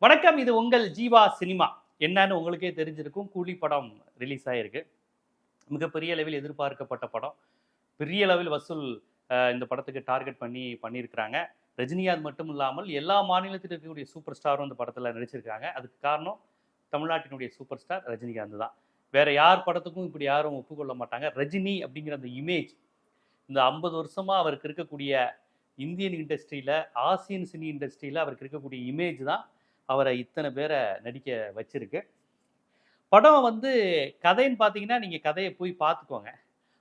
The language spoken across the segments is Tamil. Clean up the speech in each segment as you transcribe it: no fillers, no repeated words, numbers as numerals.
வணக்கம். இது உங்கள் ஜீவா சினிமா. என்னன்னு உங்களுக்கே தெரிஞ்சிருக்கும். கூலி படம் ரிலீஸ் ஆயிருக்கு. மிகப்பெரிய அளவில் எதிர்பார்க்கப்பட்ட படம். பெரிய அளவில் வசூல் இந்த படத்துக்கு டார்கெட் பண்ணியிருக்கிறாங்க. ரஜினிகாந்த் மட்டும் இல்லாமல் எல்லா மாநிலத்தில் இருக்கக்கூடிய சூப்பர் ஸ்டாரும் இந்த படத்தில் நடிச்சிருக்காங்க. அதுக்கு காரணம் தமிழ்நாட்டினுடைய சூப்பர் ஸ்டார் ரஜினிகாந்த் தான். வேற யார் படத்துக்கும் இப்படி யாரும் ஒப்புக்கொள்ள மாட்டாங்க. ரஜினி அப்படிங்கிற அந்த இமேஜ் இந்த 50 வருஷமா அவருக்கு இருக்கக்கூடிய இந்தியன் இண்டஸ்ட்ரியில், ஆசியன் சினி இண்டஸ்ட்ரியில் அவருக்கு இருக்கக்கூடிய இமேஜ் தான் அவரை இத்தனை பேரை நடிக்க வச்சிருக்கு. படம் வந்து கதைன்னு பார்த்தீங்கன்னா, நீங்கள் கதையை போய் பார்த்துக்கோங்க.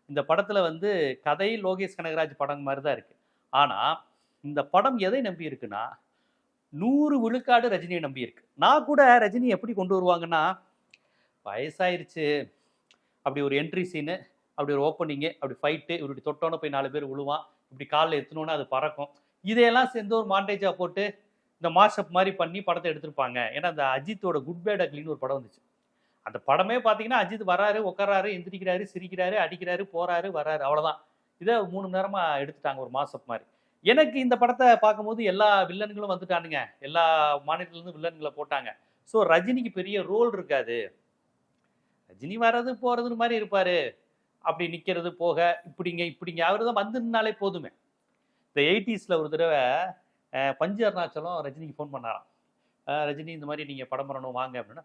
இந்த படத்தில் வந்து கதை லோகேஷ் கனகராஜ் படம் மாதிரி தான் இருக்குது. ஆனால் இந்த படம் எதை நம்பி இருக்குன்னா, 100 விழுக்காடு ரஜினியை நம்பி இருக்கு. நான் கூட ரஜினி எப்படி கொண்டு வருவாங்கன்னா, வயசாயிருச்சு, அப்படி ஒரு என்ட்ரி சீனு, அப்படி ஒரு ஓப்பனிங்கு, அப்படி ஃபைட்டு, இப்படி தொட்டோன்னு போய் 4 பேர் விழுவான், இப்படி காலில் எத்தணுன்னு அது பறக்கும், இதையெல்லாம் சேர்ந்து ஒரு மாண்டேஜாக போட்டு இந்த மாஷப் மாதிரி பண்ணி படத்தை எடுத்திருப்பாங்க. ஏன்னா அந்த அஜித்தோட குட் பேட் அக்லின்னு ஒரு படம் வந்துச்சு. அந்த படமே பார்த்தீங்கன்னா, அஜித் வராரு, உட்காராரு, எந்திரிக்கிறாரு, சிரிக்கிறாரு, அடிக்கிறாரு, போறாரு, வராரு, அவ்வளோதான். இதை 3 மணி நேரமா எடுத்துட்டாங்க ஒரு மாசப் மாதிரி. எனக்கு இந்த படத்தை பார்க்கும்போது எல்லா வில்லன்களும் வந்துட்டானுங்க, எல்லா மாநிலத்திலேருந்து வில்லன்களை போட்டாங்க. ஸோ ரஜினிக்கு பெரிய ரோல் இருக்காது, ரஜினி வர்றது போறதுன்னு மாதிரி இருப்பாரு, அப்படி நிற்கிறது போக இப்படிங்க அவர் தான் வந்து நின்னாலே போதுமே. இந்த 80ஸ்ல ஒரு தடவை பஞ்சு அருணாச்சலம் ரஜினிக்கு ஃபோன் பண்ணாராம். ரஜினி இந்த மாதிரி நீங்கள் படம் பண்ணணும் வாங்க அப்படின்னா,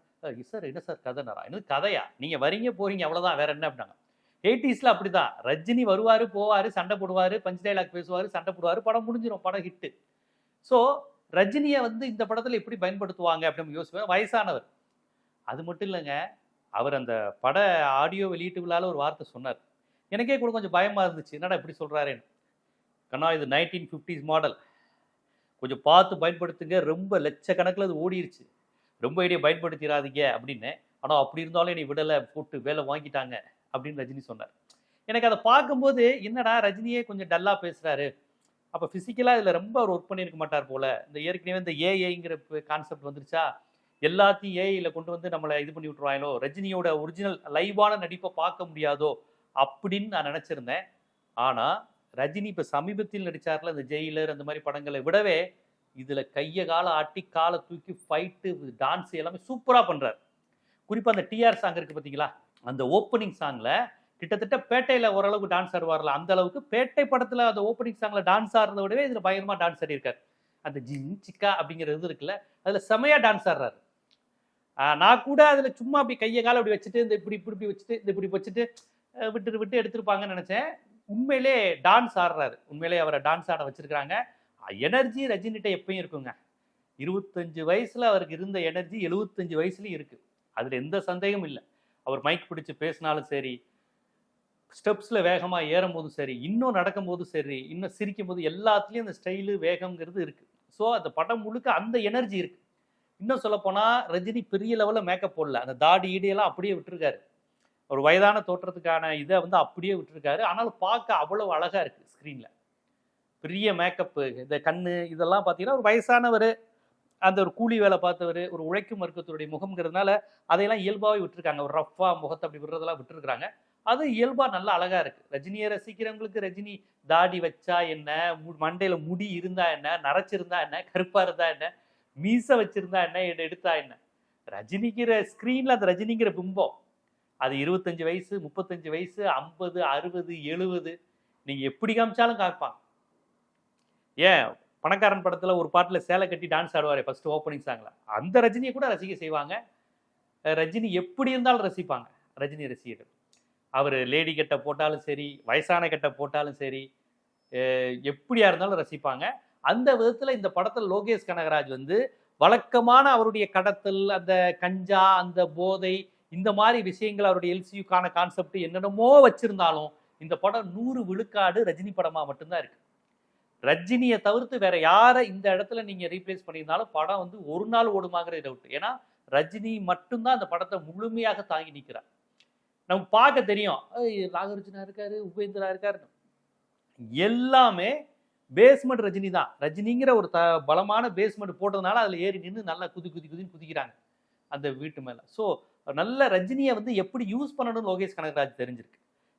சார் என்ன சார் கதைனாரா? என்னது கதையா? நீங்கள் வரீங்க போறீங்க அவ்வளோதான், வேற என்ன அப்படின்னாங்க. 80ஸ்ல அப்படி தான். ரஜினி வருவார், போவார், சண்டை போடுவார், பஞ்ச் டைலாக் பேசுவார், சண்டை போடுவார், படம் முடிஞ்சிடும், படம் ஹிட்டு. ஸோ ரஜினியை வந்து இந்த படத்தில் எப்படி பயன்படுத்துவாங்க அப்படின்னு யோசிப்பேன். வயசானவர். அது மட்டும் இல்லைங்க, அவர் அந்த பட ஆடியோ வெளியீட்டு விழாவில் ஒரு வார்த்தை சொன்னார். எனக்கே கூட கொஞ்சம் பயமாக இருந்துச்சு, என்னடா இப்படி சொல்கிறாரேன்னு. கண்ணா, இது 1950s மாடல், கொஞ்சம் பார்த்து பயன்படுத்துங்க, ரொம்ப லட்சக்கணக்கில் அது ஓடிருச்சு, ரொம்ப ஐடியா பயன்படுத்திடாதீங்க அப்படின்னு. ஆனால் அப்படி இருந்தாலும் என்னை விடலை, போட்டு வேலை வாங்கிட்டாங்க அப்படின்னு ரஜினி சொன்னார். எனக்கு அதை பார்க்கும்போது என்னடா ரஜினியே கொஞ்சம் டல்லாக பேசுகிறாரு, அப்போ ஃபிசிக்கலாக இதில் ரொம்ப அவர் ஒர்க் பண்ணியிருக்க மாட்டார் போல். இந்த ஏற்கனவே இந்த ஏஐங்கிற கான்செப்ட் வந்துருச்சா, எல்லாத்தையும் ஏஐயில் கொண்டு வந்து நம்மளை இது பண்ணி விட்டுருவாங்களோ, ரஜினியோட ஒரிஜினல் லைவான நடிப்பை பார்க்க முடியாதோ அப்படின்னு நான் நினச்சிருந்தேன். ஆனால் ரஜினி இப்போ சமீபத்தில் நடித்தார்ல இந்த ஜெயிலர் அந்த மாதிரி படங்களை விடவே இதில் கையை காலை ஆட்டி காலை தூக்கி ஃபைட்டு டான்ஸ் எல்லாமே சூப்பராக பண்ணுறார். குறிப்பாக அந்த டிஆர் சாங் இருக்குது பார்த்தீங்களா, அந்த ஓப்பனிங் சாங்கில் கிட்டத்தட்ட பேட்டையில் ஓரளவுக்கு டான்ஸ் ஆடுவார்ல, அந்த அளவுக்கு பேட்டை படத்தில் அந்த ஓப்பனிங் சாங்கில் டான்ஸ் ஆடுறத விடவே இதில் பயங்கரமாக டான்ஸ் ஆடியிருக்கார். அந்த ஜின் சிக்கா அப்படிங்கிற இது இருக்குல்ல, அதில் செமையாக டான்ஸ் ஆடுறாரு. நான் கூட அதில் சும்மா அப்படி கையை காலை அப்படி வச்சுட்டு இந்த இப்படி வச்சுட்டு இந்த இப்படி வச்சுட்டு விட்டு எடுத்திருப்பாங்கன்னு நினச்சேன். உண்மையிலே டான்ஸ் ஆடுறாரு. உண்மையிலே அவரை டான்ஸ் ஆட வச்சிருக்கிறாங்க. எனர்ஜி ரஜினிகிட்ட எப்பயும் இருக்குங்க. 25 வயசுல அவருக்கு இருந்த எனர்ஜி 75 வயசுலயும் இருக்கு. அதுல எந்த சந்தேகமும் இல்லை. அவர் மைக் பிடிச்சு பேசினாலும் சரி, ஸ்டெப்ஸ்ல வேகமா ஏறும் போதும் சரி, இன்னும் நடக்கும் போதும் சரி, இன்னும் சிரிக்கும் போது எல்லாத்துலயும் அந்த ஸ்டைலு வேகம்ங்கிறது இருக்கு. ஸோ அந்த படம் முழுக்க அந்த எனர்ஜி இருக்கு. இன்னும் சொல்ல போனா ரஜினி பெரிய லெவலில் மேக்கப் போடல, அந்த தாடி ஈடியெல்லாம் அப்படியே விட்டுருக்காரு. ஒரு வயதான தோற்றத்துக்கான இதை வந்து அப்படியே விட்டுருக்காரு. ஆனாலும் பார்க்க அவ்வளவு அழகா இருக்கு ஸ்க்ரீன்ல. பெரிய மேக்கப்பு, இந்த கண்ணு இதெல்லாம் பார்த்தீங்கன்னா ஒரு வயசானவர், அந்த ஒரு கூலி வேலை பார்த்தவர், ஒரு உழைக்கும் வர்க்கத்துடைய முகம்ங்கிறதுனால அதையெல்லாம் இயல்பாகவே விட்டுருக்காங்க. ஒரு ரஃபா முகத்தை அப்படி விடுறதெல்லாம் விட்டுருக்குறாங்க. அது இயல்பாக நல்லா அழகா இருக்கு. ரஜினியை ரசிக்கிறவங்களுக்கு ரஜினி தாடி வச்சா என்ன, மண்டையில முடி இருந்தா என்ன, நரைச்சிருந்தா என்ன, கருப்பா இருந்தா என்ன, மீசை வச்சிருந்தா என்ன, எடுத்தா என்ன, ரஜினிக்கிற ஸ்க்ரீன்ல அந்த ரஜினிங்கிற பிம்பம் அது 25 வயசு, 35 வயசு, 50, 60, 70 நீங்க எப்படி காமிச்சாலும் காப்பாங்க. ஏன் பணக்காரன் படத்துல ஒரு பாட்டுல சேலை கட்டி டான்ஸ் ஆடுவாரு ஃபர்ஸ்ட் ஓப்பனிங் சாங்ல, அந்த ரஜினியை கூட ரசிக்க செய்வாங்க. ரஜினி எப்படி இருந்தாலும் ரசிப்பாங்க ரஜினி ரசிகர்கள். அவர் லேடி கெட்ட போட்டாலும் சரி, வயசான கெட்ட போட்டாலும் சரி, எப்படியா இருந்தாலும் ரசிப்பாங்க. அந்த விதத்துல இந்த படத்துல லோகேஷ் கனகராஜ் வந்து வழக்கமான அவருடைய கடத்தல், அந்த கஞ்சா, அந்த போதை, இந்த மாதிரி விஷயங்கள், அவருடைய எல்சியுக்கான கான்செப்ட் என்னென்னமோ வச்சிருந்தாலும் இந்த படம் 100 விழுக்காடு ரஜினி படமா மட்டும்தான் இருக்கு. ரஜினியை தவிர்த்து வேற யாரை இந்த இடத்துல நீங்க ரீப்ளேஸ் பண்ணியிருந்தாலும் படம் வந்து ஒரு நாள் ஓடுமாங்கிற டவுட். ஏன்னா ரஜினி மட்டும்தான் அந்த படத்தை முழுமையாக தாங்கி நிற்கிறார். நமக்கு பார்க்க தெரியும், நாகார்ஜுனா இருக்காரு, உபேந்திரா இருக்காரு, எல்லாமே பேஸ்மெண்ட் ரஜினி தான். ரஜினிங்கிற ஒரு பலமான பேஸ்மெண்ட் போட்டதுனால அதுல ஏறி நின்று நல்லா குதின்னு குதிக்கிறாங்க அந்த வீட்டு மேல. ஸோ நல்ல ரஜினியை வந்து எப்படி யூஸ் பண்ணணும்னு லோகேஷ் கனகராஜ் தெரிஞ்சிருக்கு.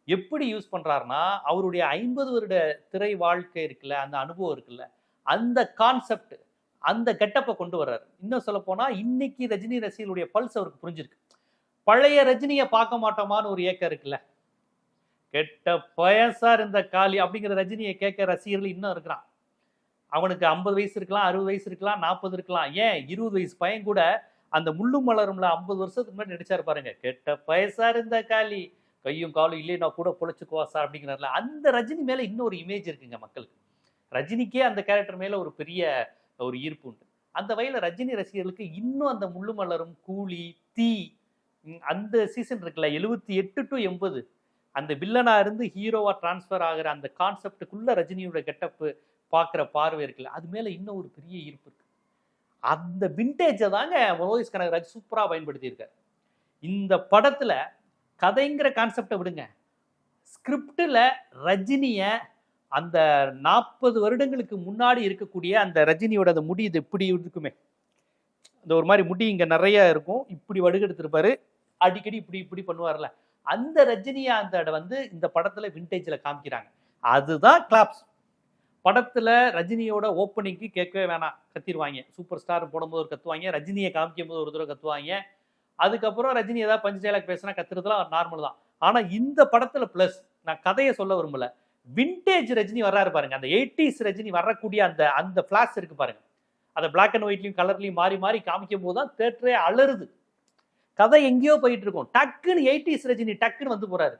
எப்படி யூஸ் பண்றாருன்னா, அவருடைய 50 வருட திரை வாழ்க்கை இருக்குல்ல, அந்த அனுபவம் இருக்குல்ல, அந்த கான்செப்ட், அந்த கெட்டப்பை கொண்டு வர்றாரு. இன்னும் சொல்ல போனா இன்னைக்கு ரஜினி ரசிகர்களுடைய பல்ஸ் அவருக்கு புரிஞ்சிருக்கு. பழைய ரஜினியை பார்க்க மாட்டோமான்னு ஒரு ஏக்கம் இருக்குல்ல, கெட்ட பையன் சார் இந்த காளி அப்படிங்கிற ரஜினியை கேட்க ரசிகர்கள் இன்னும் இருக்கிறான். அவனுக்கு 50 வயசு இருக்கலாம், 60 வயசு இருக்கலாம், 40 இருக்கலாம், ஏன் 20 வயசு பையன் கூட அந்த முள்ளும் மலரும்ல 50 வருஷத்துக்கு முன்னாடி நடிச்சாரு பாருங்க, கெட்ட பையன் சார் இந்த காளி, கையும் காலும் இல்லைன்னா கூட பொழைச்சுக்குவா சார் அப்படிங்கிறாருல, அந்த ரஜினி மேல இன்னும் ஒரு இமேஜ் இருக்குங்க மக்களுக்கு. ரஜினிக்கே அந்த கேரக்டர் மேல ஒரு பெரிய ஒரு ஈர்ப்பு உண்டு. அந்த வகையில ரஜினி ரசிகர்களுக்கு இன்னும் அந்த முள்ளு மலரும், கூலி, தீ, அந்த சீசன் இருக்குல்ல 78 to 80, அந்த வில்லனா இருந்து ஹீரோவா டிரான்ஸ்பர் ஆகிற அந்த கான்செப்டுக்குள்ள ரஜினியோட கெட்டப்பு பார்க்குற பார்வை இருக்குல்ல, அது மேல இன்னும் ஒரு பெரிய ஈர்ப்பு இருக்கு. அந்த விண்டேஜை தாங்க லோகேஷ் கனகராஜ் சூப்பரா பயன்படுத்தியிருக்காரு. இந்த படத்துல கதைங்கிற கான்செப்டை விடுங்க, ஸ்கிரிப்டில் ரஜினிய அந்த 40 வருடங்களுக்கு முன்னாடி இருக்கக்கூடிய அந்த ரஜினியோட அந்த முடி இது இப்படி இருக்குமே, இந்த ஒரு மாதிரி முடி இங்க நிறைய இருக்கும், இப்படி வடுகெடுத்திருப்பாரு, அடிக்கடி இப்படி இப்படி பண்ணுவார்ல, அந்த ரஜினியை அந்த வந்து இந்த படத்துல விண்டேஜ்ல காமிக்கிறாங்க. அதுதான் கிளாப்ஸ். படத்துல ரஜினியோட ஓப்பனிங்க்கு கேட்கவே வேணாம், கத்திடுவாங்க. சூப்பர் ஸ்டார் போடும்போது ஒரு கத்துவாங்க, ரஜினியை காமிக்கும் போது ஒரு தடவை கத்துவாங்க. அதுக்கப்புறம் ரஜினி ஏதாவது பஞ்சு டைலாக் பேசினா கத்துறதுலாம் நார்மல் தான். ஆனா இந்த படத்துல பிளஸ், நான் கதையை சொல்ல விரும்பல, விண்டேஜ் ரஜினி வர்றாரு பாருங்க, அந்த 80s ரஜினி வரக்கூடிய அந்த அந்த ஃபிளாஷ் இருக்கு பாருங்க, அதை பிளாக் அண்ட் ஒயிட்லையும் கலர்லையும் மாறி மாறி காமிக்கும் போது தான் தேட்டரே அலறுது. கதை எங்கேயோ போயிட்டு இருக்கும், டக்குன்னு 80s ரஜினி டக்குன்னு வந்து போறாரு.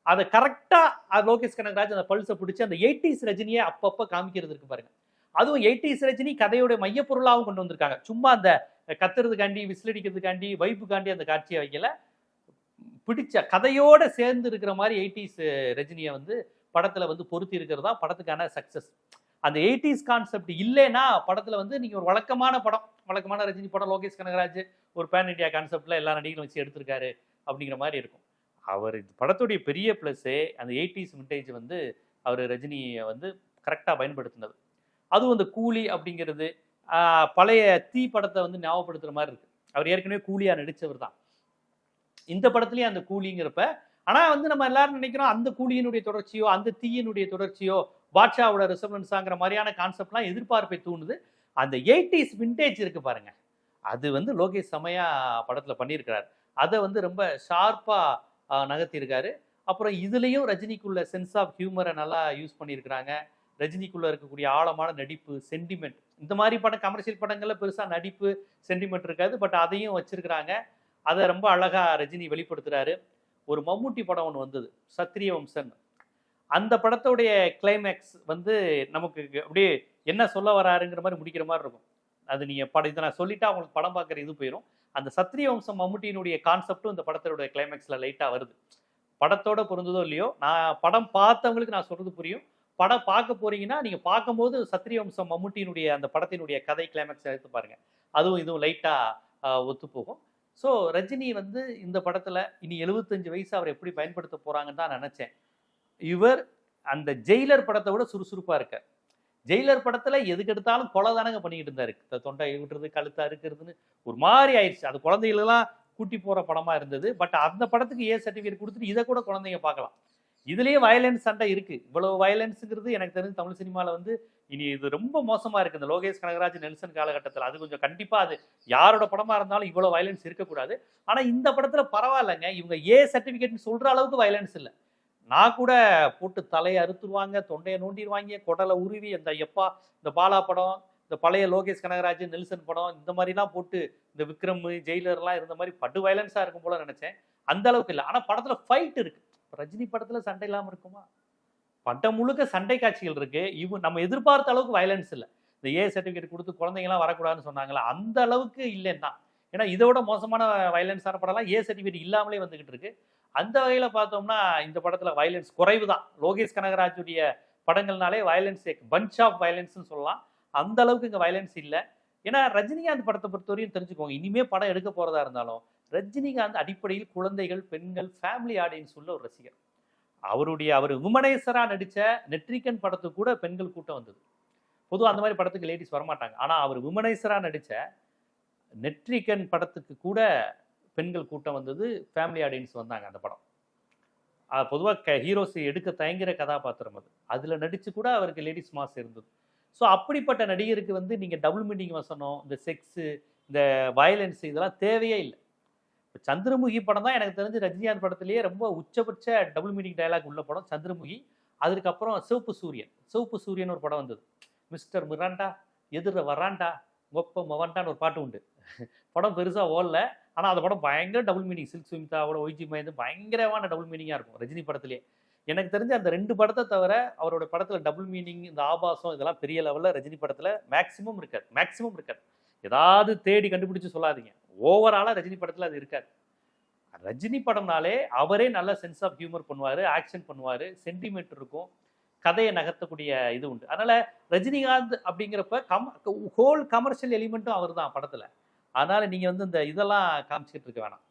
அதை கரெக்டா லோகேஷ் கனகராஜ் அந்த பல்ஸை பிடிச்சி அந்த 80s ரஜினியை அப்பப்ப காமிக்கிறது இருக்கு பாருங்க. அதுவும் 80s ரஜினி கதையோட மையப்பொருளாகவும் கொண்டு வந்திருக்காங்க. சும்மா அந்த கத்துறதுக்காண்டி, விசிலடிக்கிறதுக்காண்டி, வைப்புக்காண்டி அந்த காட்சியை வைக்கல, பிடிச்ச கதையோட சேர்ந்து இருக்கிற மாதிரி 80s ரஜினியை வந்து படத்துல வந்து பொருத்தி இருக்கிறது தான் படத்துக்கான சக்சஸ். அந்த 80s கான்செப்ட் இல்லைன்னா படத்துல வந்து நீங்க ஒரு வழக்கமான படம், வழக்கமான ரஜினி படம், லோகேஷ் கனகராஜ் ஒரு பேன் இண்டியா கான்செப்ட்ல எல்லா நடிகர்களும் வச்சு எடுத்திருக்காரு அப்படிங்கிற மாதிரி இருக்கும். அவர் படத்துடைய பெரிய பிளஸ்ஸே அந்த 80s விண்டேஜ் வந்து அவர் ரஜினியை வந்து கரெக்டாக பயன்படுத்தினது. அதுவும் அந்த கூலி அப்படிங்கிறது பழைய தீ படத்தை வந்து ஞாபகப்படுத்துற மாதிரி இருக்கு. அவர் ஏற்கனவே கூலியா நடிச்சவர் தான். இந்த படத்துலயும் அந்த கூலிங்கிறப்ப, ஆனா வந்து நம்ம எல்லாரும் நினைக்கிறோம் அந்த கூலியினுடைய தொடர்ச்சியோ அந்த தீயினுடைய தொடர்ச்சியோ பாட்ஷாவோட ரிசம்பன்ஸாங்கிற மாதிரியான கான்செப்ட்லாம் எதிர்பார்ப்பை தூண்டுது. அந்த 80s விண்டேஜ் இருக்கு பாருங்க, அது வந்து லோகேஷ் செமையா படத்துல பண்ணியிருக்கிறார். அதை வந்து ரொம்ப ஷார்ப்பா நகர்த்தியிருக்காரு. அப்புறம் இதுலேயும் ரஜினிக்குள்ள சென்ஸ் ஆஃப் ஹியூமரை நல்லா யூஸ் பண்ணியிருக்கிறாங்க. ரஜினிக்குள்ள இருக்கக்கூடிய ஆழமான நடிப்பு, சென்டிமெண்ட், இந்த மாதிரி படம் கமர்ஷியல் படங்கள்ல பெருசா நடிப்பு சென்டிமெண்ட் இருக்காது, பட் அதையும் வச்சிருக்கிறாங்க. அதை ரொம்ப அழகா ரஜினி வெளிப்படுத்துறாரு. ஒரு மம்முட்டி படம் ஒன்று வந்தது, சத்திரிய வம்சன். அந்த படத்தோடைய கிளைமேக்ஸ் வந்து நமக்கு அப்படியே என்ன சொல்ல வராருங்கிற மாதிரி முடிக்கிற மாதிரி இருக்கும். அது நீங்க படம் இதை நான் சொல்லிட்டா அவங்களுக்கு படம் பார்க்குற இது போயிடும். அந்த சத்திரிய வம்சம் மம்முட்டியினுடைய கான்செப்டும் இந்த படத்தோட கிளைமேக்ஸ்ல லைட்டா வருது. படத்தோட பொருந்ததோ இல்லையோ, நான் படம் பார்த்தவங்களுக்கு நான் சொல்றது புரியும். படம் பார்க்க போறீங்கன்னா நீங்க பார்க்கும்போது சத்திரிய வம்சம் மம்முட்டியினுடைய அந்த படத்தினுடைய கதை கிளைமேக்ஸ் எடுத்து பாருங்க, அதுவும் இதுவும் லைட்டா ஒத்து போகும். ஸோ ரஜினி வந்து இந்த படத்துல இனி 75 வயசு அவர் எப்படி பயன்படுத்த போறாங்கன்னு தான் நினைச்சேன். இவர் அந்த ஜெயிலர் படத்தை விட சுறுசுறுப்பா இருக்கார். ஜெயிலர் படத்துல எதுக்கு எடுத்தாலும் கொலை தானங்க பண்ணிக்கிட்டு இருந்தாரு, தொண்டை விட்டுறது, கழுத்தா இருக்கிறதுன்னு ஒரு மாதிரி ஆயிடுச்சு. அது குழந்தைகளெல்லாம் கூட்டி போற படமா இருந்தது. பட் அந்த படத்துக்கு ஏ சர்டிஃபிகேட் கொடுத்துட்டு இதை கூட குழந்தைங்க பார்க்கலாம். இதுலயே வயலன்ஸ் சண்டை இருக்கு. இவ்வளவு வயலன்ஸுங்கிறது எனக்கு தெரிஞ்சு தமிழ் சினிமால வந்து இனி இது ரொம்ப மோசமா இருக்கு. இந்த லோகேஷ் கனகராஜ் நெல்சன் காலகட்டத்தில் அது கொஞ்சம் கண்டிப்பா, அது யாரோட படமா இருந்தாலும் இவ்வளவு வயலன்ஸ் இருக்கக்கூடாது. ஆனா இந்த படத்துல பரவாயில்லைங்க, இவங்க ஏ சர்டிஃபிகேட் சொல்ற அளவுக்கு வயலன்ஸ் இல்லை. நான் கூட போட்டு தலையை அறுத்துருவாங்க, தொண்டையை நோண்டிடுவாங்க, குடலை உருவி, இந்த எப்பா இந்த பாலா படம், இந்த பழைய லோகேஷ் கனகராஜ் நெல்சன் படம், இந்த மாதிரிலாம் போட்டு இந்த விக்ரம் ஜெயிலர்லாம் இருந்த மாதிரி படு வயலன்ஸா இருக்கும் போல நினைச்சேன். அந்த அளவுக்கு இல்லை. ஆனா படத்துல ஃபைட் இருக்கு. ரஜினி படத்துல சண்டை இல்லாம இருக்குமா? படம் முழுக்க சண்டை காட்சிகள் இருக்கு. நம்ம எதிர்பார்த்த அளவுக்கு வயலன்ஸ் இல்லை. இந்த ஏ சர்டிஃபிகேட் கொடுத்து குழந்தைங்கலாம் வரக்கூடாதுன்னு சொன்னாங்களா, அந்த அளவுக்கு இல்லைன்னா. ஏன்னா இதோட மோசமான வயலன்ஸான படம்லாம் ஏ சர்டிஃபிகேட் இல்லாமலே வந்துகிட்டு இருக்கு. அந்த வகையில பார்த்தோம்னா இந்த படத்துல வயலன்ஸ் குறைவு தான். லோகேஷ் கனகராஜுடைய படங்கள்னாலே வயலன்ஸ் பஞ்ச் ஆஃப் வயலன்ஸ்னு சொல்லலாம். அந்த அளவுக்கு இங்க வயலன்ஸ் இல்லை. ஏன்னா ரஜினிகாந்த் படத்தை பொறுத்தவரையும் தெரிஞ்சுக்கோங்க, இனிமே படம் எடுக்க போறதா இருந்தாலும் ரஜினிகாந்த் அடிப்படையில் குழந்தைகள், பெண்கள், ஃபேமிலி ஆடியன்ஸ் உள்ள ஒரு ரசிகர். அவர் விமனேஸ்வரா நடிச்ச நெட்ரிகன் படத்துக்கு கூட பெண்கள் கூட்டம் வந்தது. பொதுவாக அந்த மாதிரி படத்துக்கு லேடிஸ் வரமாட்டாங்க. ஆனா அவர் விமனேஸ்வரா நடிச்ச நெட்ரிகன் படத்துக்கு கூட பெண்கள் கூட்டம் வந்தது, ஃபேமிலி ஆடியன்ஸ் வந்தாங்க. அந்த படம் பொதுவாக ஹீரோஸ் எடுக்க தயங்குற கதாபாத்திரம் அது. அதில் நடிச்சு கூட அவருக்கு லேடிஸ் மாஸ் இருந்தது. ஸோ அப்படிப்பட்ட நடிகருக்கு வந்து நீங்கள் டபுள் மீனிங் வசனம், இந்த செக்ஸு, இந்த வயலன்ஸ் இதெல்லாம் தேவையே இல்லை. இப்போ சந்திரமுகி படம் தான் எனக்கு தெரிஞ்சு ரஜினிகாந்த் படத்திலேயே ரொம்ப உச்சபட்ச டபுள் மீனிங் டயலாக் உள்ள படம் சந்திரமுகி. அதுக்கப்புறம் சிவப்பு சூரியன். சிவப்பு சூரியன் ஒரு படம் வந்தது. மிஸ்டர் மிராண்டா எதிர வராண்டா ஒப்ப மவன்டான்னு ஒரு பாட்டு உண்டு. படம் பெருசாக ஓடல. ஆனால் அந்த படம் பயங்கர டபுள் மீனிங். சில்க் சுமிதாவோட ஒய்ஜி மயந்து பயங்கரமான டபுள் மீனிங்காக இருக்கும் ரஜினி படத்திலே. எனக்கு தெரிஞ்ச அந்த 2 படத்தை தவிர அவரோட படத்தில் டபுள் மீனிங், இந்த ஆபாசம் இதெல்லாம் பெரிய லெவலில் ரஜினி படத்தில் மேக்ஸிமம் இருக்காது. ஏதாவது தேடி கண்டுபிடிச்சு சொல்லாதீங்க. ஓவராலாக ரஜினி படத்தில் அது இருக்காது. ரஜினி படம்னாலே அவரே நல்ல சென்ஸ் ஆஃப் ஹியூமர் பண்ணுவார், ஆக்ஷன் பண்ணுவார், சென்டிமெண்ட் இருக்கும், கதையை நகர்த்தக்கூடிய இது உண்டு. அதனால ரஜினிகாந்த் அப்படிங்கிறப்ப ஹோல் கமர்ஷியல் எலிமெண்ட்டும் அவர் தான் படத்தில். அதனால நீங்கள் வந்து இந்த இதெல்லாம் காமிச்சிக்கிட்டு இருக்க வேணாம்.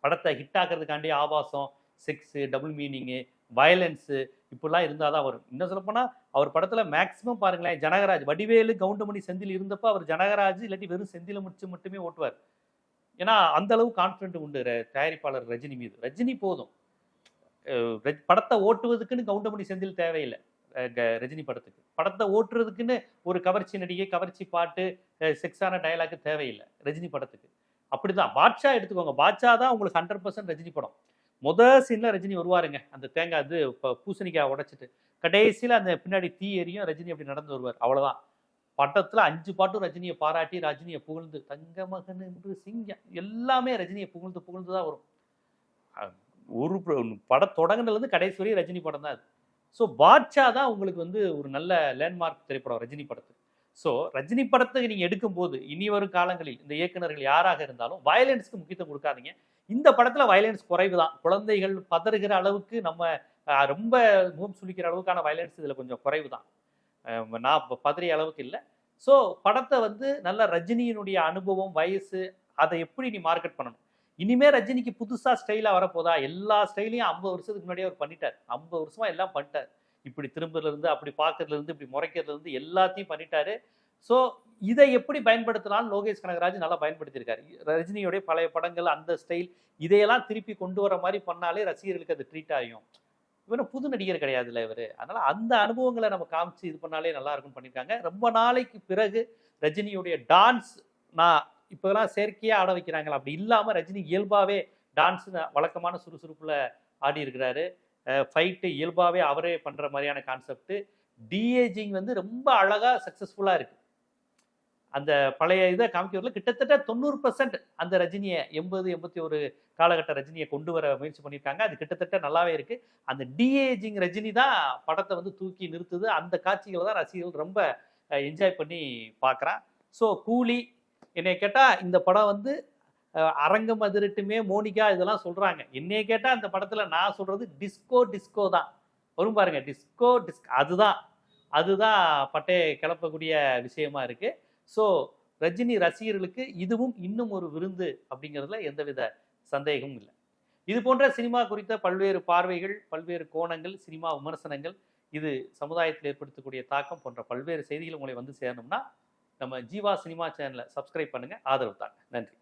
படத்தை ஹிட் ஆக்கிறதுக்காண்டி ஆபாசம், செக்ஸு, டபுள் மீனிங்கு, வயலன்ஸு இப்படிலாம் இருந்தால் தான் வரும். இன்னும் சொல்லப்போனால் அவர் படத்தில் மேக்ஸிமம் பாருங்களேன், ஜனகராஜ், வடிவேலு, கவுண்டமணி, செந்தில் இருந்தப்போ அவர் ஜனகராஜ் இல்லாட்டி வெறும் செந்தில முடிச்சு மட்டுமே ஓட்டுவார். ஏன்னா அந்த அளவு கான்ஃபிடென்ட் உண்டு தயாரிப்பாளர் ரஜினி மீது. ரஜினி போதும். படத்தை ஓட்டுவதுக்குன்னு கவுண்டமணி, செந்தில் தேவையில்லை ரஜினி படத்துக்கு. படத்தை ஓட்டுறதுக்குன்னு ஒரு கவர்ச்சி நடிகை, கவர்ச்சி பாட்டு, செக்ஸான டயலாக்கு தேவையில்லை ரஜினி படத்துக்கு. அப்படிதான் பாட்ஷா எடுத்துக்கோங்க. பாட்ஷா தான் உங்களுக்கு 100% ரஜினி படம். சீனில் ரஜினி வருவாருங்க, அந்த தேங்காய் இது இப்போ பூசணிக்காய் உடைச்சிட்டு கடைசியில் அந்த பின்னாடி தீ எரியும், ரஜினி அப்படி நடந்து வருவார். அவ்வளோதான். படத்தில் 5 பாட்டும் ரஜினியை பாராட்டி, ரஜினியை புகழ்ந்து, தங்க மகன் என்று சிங்கம் எல்லாமே ரஜினியை புகழ்ந்து தான் வரும். ஒரு படம் தொடங்கினதுலேருந்து கடைசி வரையும் ரஜினி படம் தான் அது. ஸோ பாட்ஷா தான் உங்களுக்கு வந்து ஒரு நல்ல லேண்ட்மார்க் திரைப்படம் ரஜினி படத்துக்கு. ஸோ ரஜினி படத்துக்கு நீங்கள் எடுக்கும்போது இனி வரும் காலங்களில் இந்த இயக்குநர்கள் யாராக இருந்தாலும் வயலன்ஸ்க்கு முக்கியத்துவம் கொடுக்காதீங்க. இந்த படத்தில் வயலன்ஸ் குறைவு தான். குழந்தைகள் பதறுகிற அளவுக்கு, நம்ம ரொம்ப முகம் சுளிக்கிற அளவுக்கான வயலன்ஸ் இதில் கொஞ்சம் குறைவு தான். நான் பதறிய அளவுக்கு இல்லை. ஸோ படத்தை வந்து நல்ல ரஜினியினுடைய அனுபவம், வயசு, அதை எப்படி நீ மார்க்கெட் பண்ணணும். இனிமே ரஜினிக்கு புதுசாக ஸ்டைலாக வரப்போதா? எல்லா ஸ்டைலையும் 50 வருஷத்துக்கு முன்னாடியே அவர் பண்ணிட்டார். 50 வருஷமா எல்லாம் பண்ணிட்டார். இப்படி திரும்புறதுலேருந்து, அப்படி பார்க்கறதுலேருந்து, இப்படி முறைக்கிறதுலேருந்து எல்லாத்தையும் பண்ணிட்டாரு. ஸோ இதை எப்படி பயன்படுத்தலாம்? லோகேஷ் கனகராஜ் நல்லா பயன்படுத்தியிருக்காரு. ரஜினியோடைய பழைய படங்கள், அந்த ஸ்டைல், இதையெல்லாம் திருப்பி கொண்டு வர மாதிரி பண்ணாலே ரசிகர்களுக்கு அது ட்ரீட் ஆகும். இவரும் புது நடிகர் கிடையாதுல்ல இவர். அதனால அந்த அனுபவங்களை நம்ம காமிச்சு இது பண்ணாலே நல்லா இருக்கும்னு பண்ணியிருக்காங்க. ரொம்ப நாளைக்கு பிறகு ரஜினியுடைய டான்ஸ், நான் இப்போலாம் செயற்கையாக ஆட வைக்கிறாங்களா, அப்படி இல்லாமல் ரஜினி இயல்பாகவே டான்ஸ் வழக்கமான சுறுசுறுப்பில் ஆடி இருக்கிறாரு. ஃபைட்டு இயல்பாகவே அவரே பண்ணுற மாதிரியான கான்செப்ட். டிஏஜிங் வந்து ரொம்ப அழகாக சக்ஸஸ்ஃபுல்லாக இருக்குது. அந்த பழைய இதை காமிக்கிறதுல கிட்டத்தட்ட 90% அந்த ரஜினியை 80-81 காலகட்ட ரஜினியை கொண்டு வர முயற்சி பண்ணியிருக்காங்க. அது கிட்டத்தட்ட நல்லாவே இருக்கு. அந்த டிஏஜிங் ரஜினி தான் படத்தை வந்து தூக்கி நிறுத்துது. அந்த காட்சிகளை தான் ரசிகர்கள் ரொம்ப என்ஜாய் பண்ணி பார்க்குறான். ஸோ கூலி, என்னை கேட்டால் இந்த படம் வந்து அரங்கம் அதிரட்டுமே, மோனிகா இதெல்லாம் சொல்கிறாங்க. என்னைய கேட்டால் அந்த படத்தில் நான் சொல்கிறது டிஸ்கோ தான் வரும் பாருங்க. டிஸ்கோ அதுதான் பட்டையை கிளப்பக்கூடிய விஷயமா இருக்குது. ஸோ ரஜினி ரசிகர்களுக்கு இதுவும் இன்னும் ஒரு விருந்து அப்படிங்கிறதுல எந்தவித சந்தேகமும் இல்லை. இது போன்ற சினிமா குறித்த பல்வேறு பார்வைகள், பல்வேறு கோணங்கள், சினிமா விமர்சனங்கள், இது சமுதாயத்தில் ஏற்படுத்தக்கூடிய தாக்கம் போன்ற பல்வேறு செய்திகள் உங்களை வந்து சேரணும்னா நம்ம ஜீவா சினிமா சேனலை சப்ஸ்கிரைப் பண்ணுங்கள், ஆதரவு தாங்க. நன்றி.